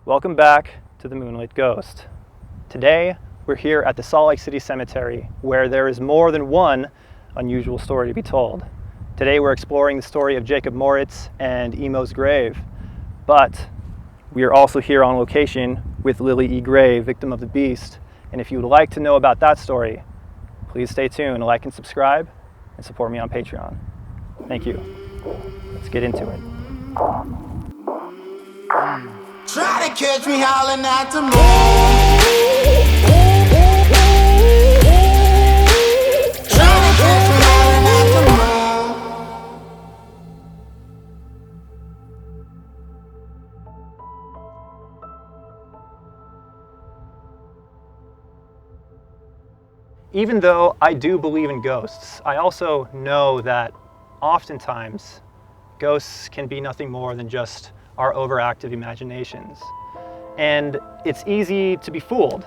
Welcome back to the Moonlit Ghost. Today, we're here at the Salt Lake City Cemetery, where there is more than one unusual story to be told. Today, we're exploring the story of Jacob Moritz and EMO'S grave. But we are also here on location with Lily E. Gray, victim of the beast. And if you would like to know about that story, please stay tuned, like and subscribe, and support me on Patreon. Thank you. Let's get into it. Try to catch me howling at the moon. Try to catch me howling at the moon. Even though I do believe in ghosts, I also know that oftentimes ghosts can be nothing more than just our overactive imaginations. And it's easy to be fooled.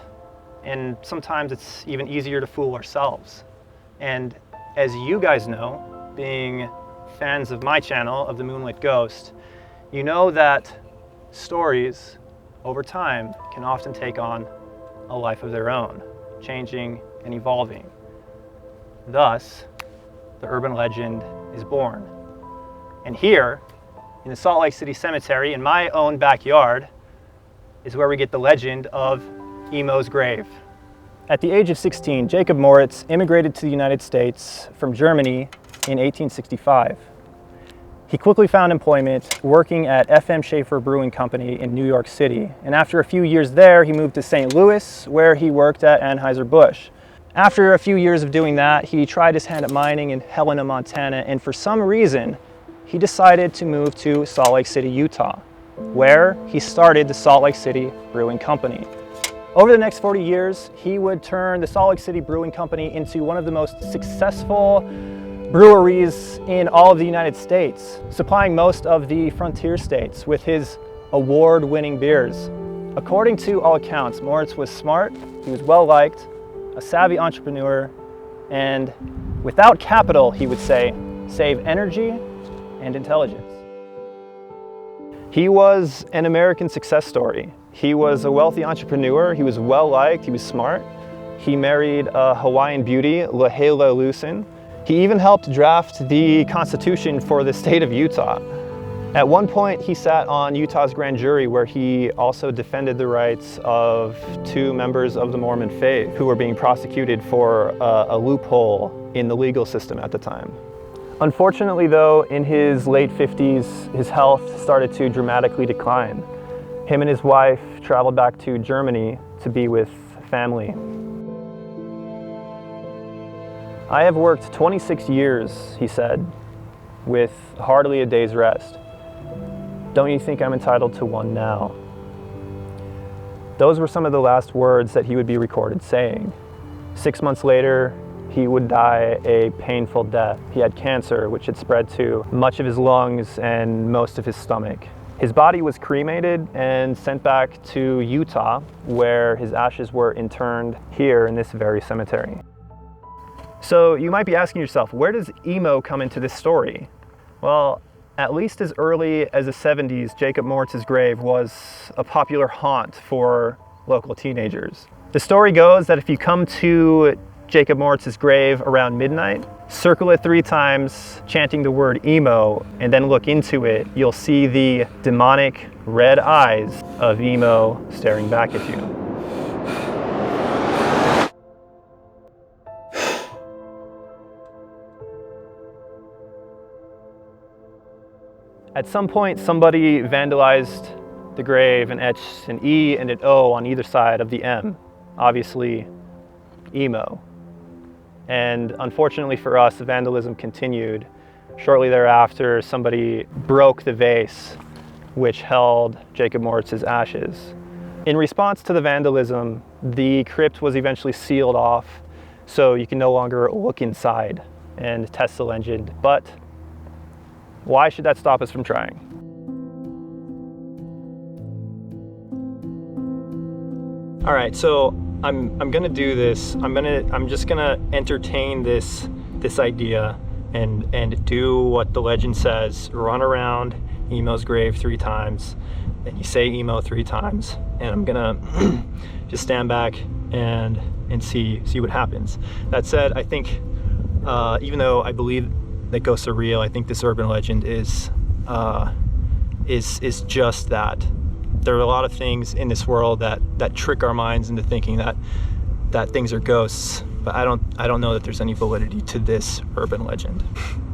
And sometimes it's even easier to fool ourselves. And as you guys know, being fans of my channel, of the Moonlit Ghost, you know that stories over time can often take on a life of their own, changing and evolving. Thus, the urban legend is born. And here, in the Salt Lake City Cemetery, in my own backyard, is where we get the legend of EMO'S grave. At the age of 16, Jacob Moritz immigrated to the United States from Germany in 1865. He quickly found employment working at FM Schaefer Brewing Company in New York City. And after a few years there, he moved to St. Louis, where he worked at Anheuser-Busch. After a few years of doing that, he tried his hand at mining in Helena, Montana, and for some reason, he decided to move to Salt Lake City, Utah, where he started the Salt Lake City Brewing Company. Over the next 40 years, he would turn the Salt Lake City Brewing Company into one of the most successful breweries in all of the United States, supplying most of the frontier states with his award-winning beers. According to all accounts, Moritz was smart, he was well-liked, a savvy entrepreneur, and without capital, he would say, save energy and intelligence. He was an American success story. He was a wealthy entrepreneur, he was well-liked, he was smart. He married a Hawaiian beauty, Lahala Lucen. He even helped draft the Constitution for the state of Utah. At one point, he sat on Utah's grand jury, where he also defended the rights of two members of the Mormon faith who were being prosecuted for a loophole in the legal system at the time. Unfortunately though, in his late 50s, his health started to dramatically decline. Him and his wife traveled back to Germany to be with family. I have worked 26 years, he said, with hardly a day's rest. Don't you think I'm entitled to one now? Those were some of the last words that he would be recorded saying. 6 months later, he would die a painful death. He had cancer, which had spread to much of his lungs and most of his stomach. His body was cremated and sent back to Utah, where his ashes were interned here in this very cemetery. So you might be asking yourself, where does emo come into this story? Well, at least as early as the 70s, Jacob Moritz's grave was a popular haunt for local teenagers. The story goes that if you come to Jacob Moritz's grave around midnight, circle it 3 times, chanting the word emo, and then look into it, you'll see the demonic red eyes of emo staring back at you. At some point, somebody vandalized the grave and etched an E and an O on either side of the M, obviously emo. And unfortunately for us, the vandalism continued. Shortly thereafter, somebody broke the vase which held Jacob Moritz's ashes. In response to the vandalism, the crypt was eventually sealed off so you can no longer look inside and test the legend. But why should that stop us from trying? All right, so I'm gonna do this. I'm just gonna entertain this idea and do what the legend says. Run around EMO'S grave 3 times and you say emo 3 times, and I'm gonna just stand back and see what happens. That said, I think even though I believe that ghosts are real, I think this urban legend is just that. There are a lot of things in this world that trick our minds into thinking that things are ghosts, but I don't know that there's any validity to this urban legend.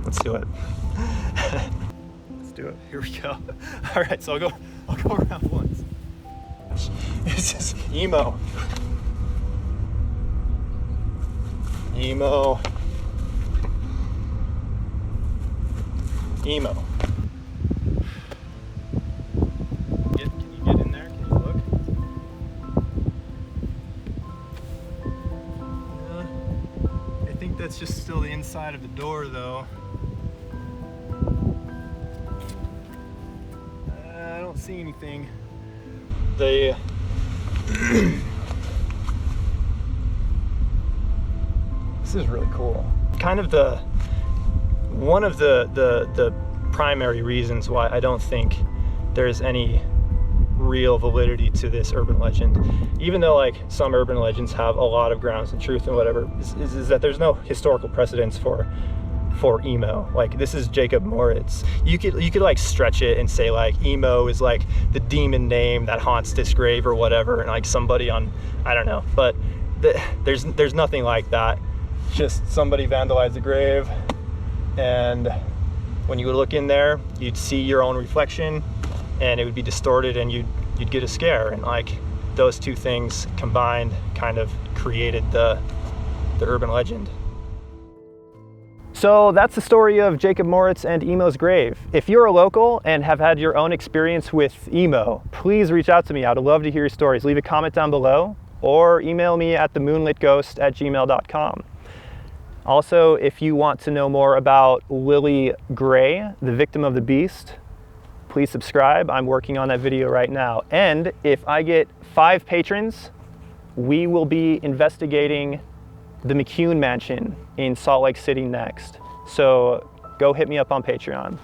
Let's do it. Let's do it. Here we go. All right, so I'll go around once. This is emo. Emo. Emo. Can you get in there? Can you look? I think that's just still the inside of the door, though. I don't see anything. This is really cool. Kind of one of the primary reasons why I don't think there's any real validity to this urban legend, even though like some urban legends have a lot of grounds in truth and whatever, is that there's no historical precedence for emo. Like, this is Jacob Moritz. You could like stretch it and say like emo is like the demon name that haunts this grave or whatever, and like somebody on, I don't know, but there's nothing like that. Just somebody vandalized the grave, and when you would look in there, you'd see your own reflection, and it would be distorted, and you'd get a scare, and like those two things combined kind of created the urban legend. So that's the story of Jacob Moritz and EMO'S grave. If you're a local and have had your own experience with emo, please reach out to me. I'd love to hear your stories. Leave a comment down below or email me at themoonlitghost@gmail.com. Also, if you want to know more about Lily Gray, the victim of the beast, please subscribe. I'm working on that video right now. And if I get 5 patrons, we will be investigating the McCune Mansion in Salt Lake City next. So go hit me up on Patreon.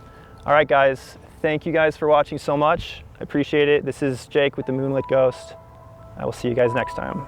All right, guys, thank you guys for watching so much. I appreciate it. This is Jake with the Moonlit Ghost. I will see you guys next time.